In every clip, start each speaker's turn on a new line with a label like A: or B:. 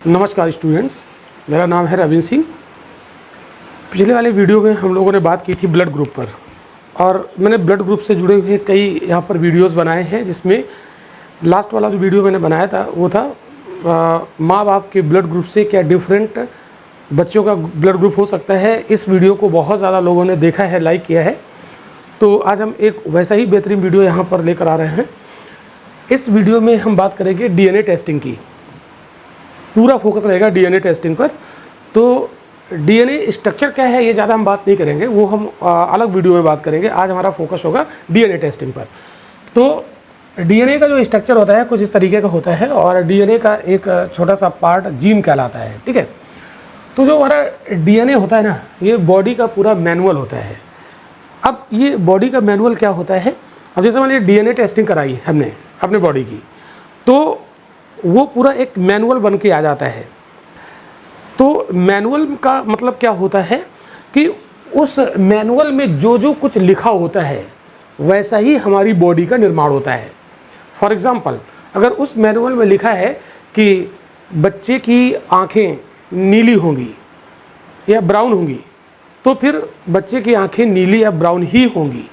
A: नमस्कार स्टूडेंट्स, मेरा नाम है रविंद्र सिंह। पिछले वाले वीडियो में हम लोगों ने बात की थी ब्लड ग्रुप पर, और मैंने ब्लड ग्रुप से जुड़े हुए कई यहाँ पर वीडियोस बनाए हैं, जिसमें लास्ट वाला जो वीडियो मैंने बनाया था वो था माँ बाप के ब्लड ग्रुप से क्या डिफरेंट बच्चों का ब्लड ग्रुप हो सकता है। इस वीडियो को बहुत ज़्यादा लोगों ने देखा है, लाइक किया है, तो आज हम एक वैसा ही बेहतरीन वीडियो यहाँ पर लेकर आ रहे हैं। इस वीडियो में हम बात करेंगे डीएनए टेस्टिंग की। पूरा फोकस रहेगा डीएनए टेस्टिंग पर। तो डीएनए स्ट्रक्चर क्या है ये ज़्यादा हम बात नहीं करेंगे, वो हम अलग वीडियो में बात करेंगे। आज हमारा फोकस होगा डीएनए टेस्टिंग पर। तो डीएनए का जो स्ट्रक्चर होता है कुछ इस तरीके का होता है, और डीएनए का एक छोटा सा पार्ट जीन कहलाता है, ठीक है। तो जो हमारा डीएनए होता है ना, ये बॉडी का पूरा मैनुअल होता है। अब ये बॉडी का मैनुअल क्या होता है, अब जैसे मान लीजिए डीएनए टेस्टिंग कराई हमने अपने बॉडी की, तो वो पूरा एक मैनुअल बन के आ जाता है। तो मैनुअल का मतलब क्या होता है कि उस मैनुअल में जो जो कुछ लिखा होता है वैसा ही हमारी बॉडी का निर्माण होता है। फॉर एग्ज़ाम्पल, अगर उस मैनुअल में लिखा है कि बच्चे की आँखें नीली होंगी या ब्राउन होंगी, तो फिर बच्चे की आँखें नीली या ब्राउन ही होंगी।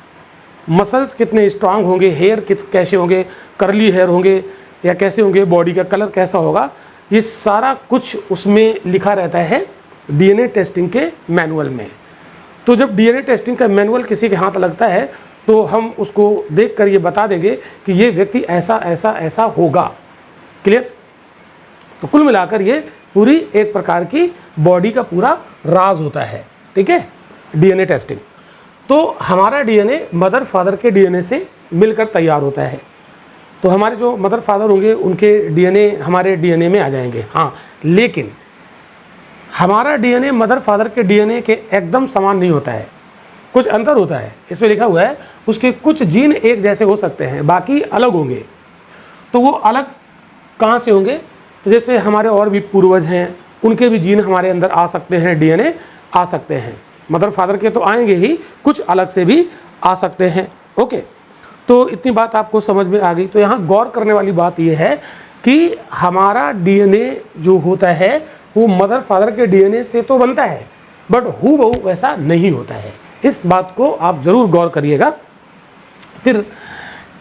A: मसल्स कितने स्ट्रांग होंगे, हेयर कैसे होंगे, करली हेयर होंगे या कैसे होंगे, बॉडी का कलर कैसा होगा, ये सारा कुछ उसमें लिखा रहता है डीएनए टेस्टिंग के मैनुअल में। तो जब डीएनए टेस्टिंग का मैनुअल किसी के हाथ लगता है तो हम उसको देखकर ये बता देंगे कि ये व्यक्ति ऐसा ऐसा ऐसा होगा। क्लियर? तो कुल मिलाकर ये पूरी एक प्रकार की बॉडी का पूरा राज होता है, ठीक है, डीएनए टेस्टिंग। तो हमारा डीएनए मदर फादर के डीएनए से मिलकर तैयार होता है। तो हमारे जो मदर फादर होंगे उनके डीएनए हमारे डीएनए में आ जाएंगे। हाँ, लेकिन हमारा डीएनए मदर फादर के डीएनए के एकदम समान नहीं होता है, कुछ अंतर होता है। इसमें लिखा हुआ है उसके कुछ जीन एक जैसे हो सकते हैं, बाकी अलग होंगे। तो वो अलग कहाँ से होंगे? तो जैसे हमारे और भी पूर्वज हैं, उनके भी जीन हमारे अंदर आ सकते हैं, डीएनए आ सकते हैं। मदर फादर के तो आएंगे ही, कुछ अलग से भी आ सकते हैं। ओके, तो इतनी बात आपको समझ में आ गई। तो यहाँ गौर करने वाली बात यह है कि हमारा डीएनए जो होता है वो मदर फादर के डीएनए से तो बनता है, बट हूबहू वैसा नहीं होता है। इस बात को आप ज़रूर गौर करिएगा। फिर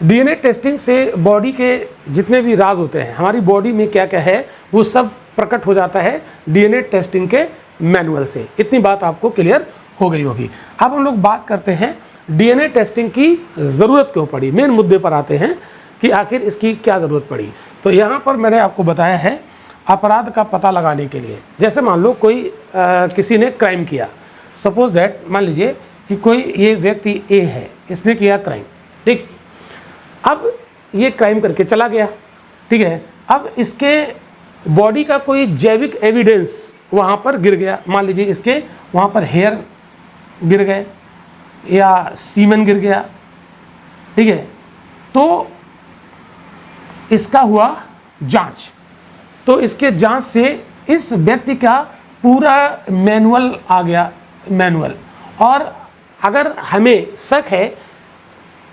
A: डीएनए टेस्टिंग से बॉडी के जितने भी राज होते हैं, हमारी बॉडी में क्या क्या है, वो सब प्रकट हो जाता है डीएनए टेस्टिंग के मैनुअल से। इतनी बात आपको क्लियर हो गई होगी। अब हम लोग बात करते हैं डीएनए टेस्टिंग की ज़रूरत क्यों पड़ी। मेन मुद्दे पर आते हैं कि आखिर इसकी क्या ज़रूरत पड़ी। तो यहाँ पर मैंने आपको बताया है अपराध का पता लगाने के लिए। जैसे मान लो कोई किसी ने क्राइम किया, सपोज दैट मान लीजिए कि कोई ये व्यक्ति ए है, इसने किया क्राइम, ठीक। अब ये क्राइम करके चला गया, ठीक है। अब इसके बॉडी का कोई जैविक एविडेंस वहाँ पर गिर गया। मान लीजिए इसके वहाँ पर हेयर गिर गए या सीमेन गिर गया, ठीक है। तो इसका हुआ जांच, तो इसके जांच से इस व्यक्ति का पूरा मैनुअल आ गया, मैनुअल। और अगर हमें शक है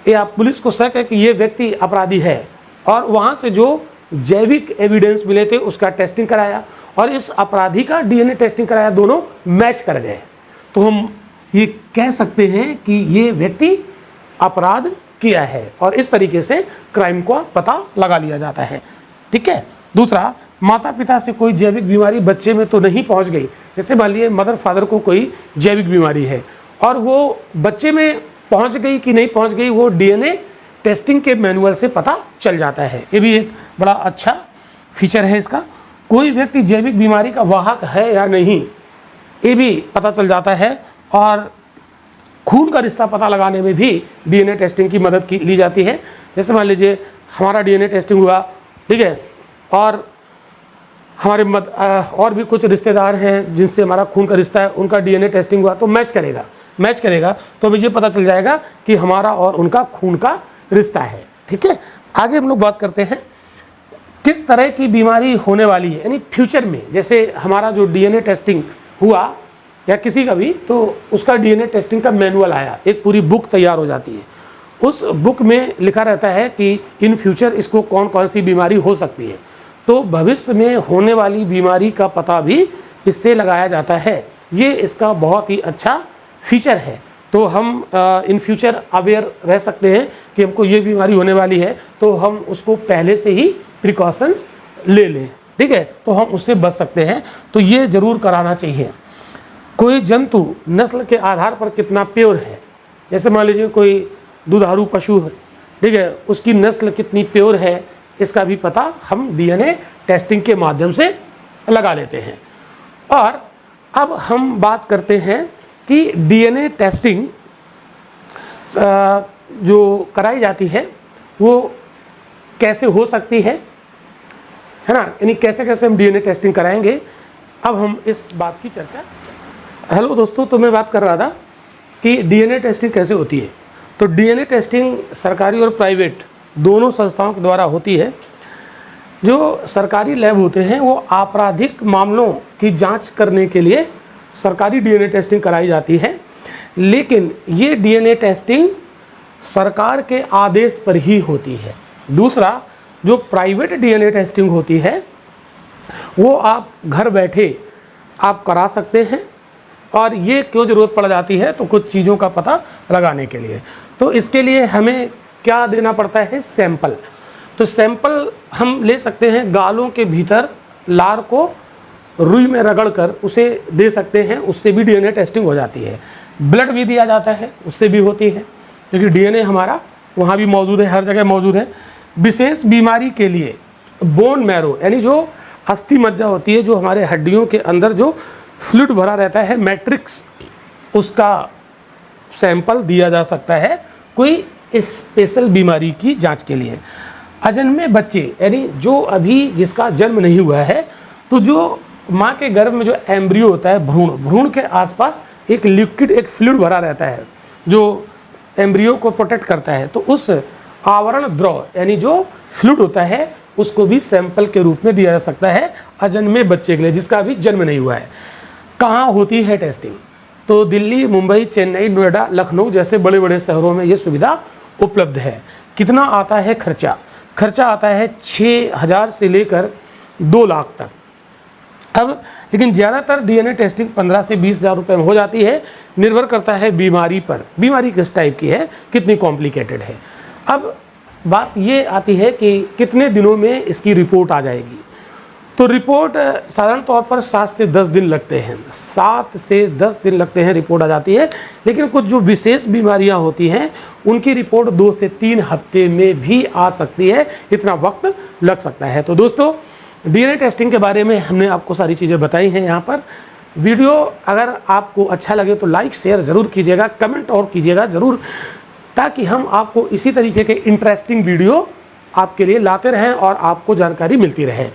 A: या पुलिस को शक है कि ये व्यक्ति अपराधी है, और वहाँ से जो जैविक एविडेंस मिले थे उसका टेस्टिंग कराया और इस अपराधी का डीएनए टेस्टिंग कराया, दोनों मैच कर गए, तो हम ये कह सकते हैं कि ये व्यक्ति अपराध किया है, और इस तरीके से क्राइम का पता लगा लिया जाता है, ठीक है। दूसरा, माता पिता से कोई जैविक बीमारी बच्चे में तो नहीं पहुंच गई। जैसे मान लीजिए मदर फादर को कोई जैविक बीमारी है और वो बच्चे में पहुंच गई कि नहीं पहुंच गई, वो डीएनए टेस्टिंग के मैनुअल से पता चल जाता है। ये भी एक बड़ा अच्छा फीचर है इसका। कोई व्यक्ति जैविक बीमारी का वाहक है या नहीं, ये भी पता चल जाता है। और खून का रिश्ता पता लगाने में भी डीएनए टेस्टिंग की मदद की ली जाती है। जैसे मान लीजिए हमारा डीएनए टेस्टिंग हुआ, ठीक है, और हमारे और भी कुछ रिश्तेदार हैं जिनसे हमारा खून का रिश्ता है, उनका डीएनए टेस्टिंग हुआ तो मैच करेगा तो मुझे पता चल जाएगा कि हमारा और उनका खून का रिश्ता है, ठीक है। आगे हम लोग बात करते हैं किस तरह की बीमारी होने वाली है, यानी फ्यूचर में। जैसे हमारा जो डीएनए टेस्टिंग हुआ या किसी का भी, तो उसका डीएनए टेस्टिंग का मैनुअल आया, एक पूरी बुक तैयार हो जाती है। उस बुक में लिखा रहता है कि इन फ्यूचर इसको कौन कौन सी बीमारी हो सकती है। तो भविष्य में होने वाली बीमारी का पता भी इससे लगाया जाता है। ये इसका बहुत ही अच्छा फीचर है। तो हम इन फ्यूचर अवेयर रह सकते हैं कि हमको ये बीमारी होने वाली है, तो हम उसको पहले से ही प्रिकॉशंस ले लें, ठीक है, तो हम उससे बच सकते हैं। तो ये ज़रूर कराना चाहिए। कोई जंतु नस्ल के आधार पर कितना प्योर है, जैसे मान लीजिए कोई दुधारू पशु है, ठीक है, उसकी नस्ल कितनी प्योर है, इसका भी पता हम डीएनए टेस्टिंग के माध्यम से लगा लेते हैं। और अब हम बात करते हैं कि डीएनए टेस्टिंग जो कराई जाती है वो कैसे हो सकती है ना, यानी कैसे कैसे हम डीएनए टेस्टिंग कराएंगे। अब हम इस बात की चर्चा। हेलो दोस्तों, तो मैं बात कर रहा था कि डीएनए टेस्टिंग कैसे होती है। तो डीएनए टेस्टिंग सरकारी और प्राइवेट दोनों संस्थाओं के द्वारा होती है। जो सरकारी लैब होते हैं वो आपराधिक मामलों की जांच करने के लिए सरकारी डीएनए टेस्टिंग कराई जाती है, लेकिन ये डीएनए टेस्टिंग सरकार के आदेश पर ही होती है। दूसरा, जो प्राइवेट डीएनए टेस्टिंग होती है वो आप घर बैठे आप करा सकते हैं। और ये क्यों ज़रूरत पड़ जाती है, तो कुछ चीज़ों का पता लगाने के लिए। तो इसके लिए हमें क्या देना पड़ता है, सैंपल। तो सैंपल हम ले सकते हैं, गालों के भीतर लार को रुई में रगड़कर उसे दे सकते हैं, उससे भी डीएनए टेस्टिंग हो जाती है। ब्लड भी दिया जाता है, उससे भी होती है, क्योंकि डीएनए हमारा वहाँ भी मौजूद है, हर जगह मौजूद है। विशेष बीमारी के लिए बोन मैरो, यानी जो अस्थि मज्जा होती है, जो हमारे हड्डियों के अंदर जो फ्लूइड भरा रहता है, मैट्रिक्स, उसका सैंपल दिया जा सकता है कोई स्पेशल बीमारी की जांच के लिए। अजन्मे बच्चे, यानी जो अभी जिसका जन्म नहीं हुआ है, तो जो माँ के गर्भ में जो एम्ब्रियो होता है, भ्रूण के आसपास एक लिक्विड, एक फ्लूइड भरा रहता है जो एम्ब्रियो को प्रोटेक्ट करता है। तो उस आवरण द्रव, यानी जो फ्लूइड होता है, उसको भी सैंपल के रूप में दिया जा सकता है अजन्मे बच्चे के लिए जिसका अभी जन्म नहीं हुआ है। कहाँ होती है टेस्टिंग? तो दिल्ली, मुंबई, चेन्नई, नोएडा, लखनऊ जैसे बड़े बड़े शहरों में ये सुविधा उपलब्ध है। कितना आता है खर्चा? खर्चा आता है 6,000 से लेकर 2 लाख तक। अब लेकिन ज़्यादातर डीएनए टेस्टिंग 15 से 20,000 रुपये में हो जाती है, निर्भर करता है बीमारी पर, बीमारी किस टाइप की है, कितनी कॉम्प्लिकेटेड है। अब बात ये आती है कि कितने दिनों में इसकी रिपोर्ट आ जाएगी। तो रिपोर्ट साधारण तौर पर 7 से 10 दिन लगते हैं, 7 से 10 दिन लगते हैं, रिपोर्ट आ जाती है। लेकिन कुछ जो विशेष बीमारियां होती हैं उनकी रिपोर्ट 2 से 3 हफ्ते में भी आ सकती है, इतना वक्त लग सकता है। तो दोस्तों, डीएनए टेस्टिंग के बारे में हमने आपको सारी चीज़ें बताई हैं यहाँ पर। वीडियो अगर आपको अच्छा लगे तो लाइक शेयर ज़रूर कीजिएगा, कमेंट और कीजिएगा ज़रूर, ताकि हम आपको इसी तरीके के इंटरेस्टिंग वीडियो आपके लिए लाते रहें और आपको जानकारी मिलती रहे।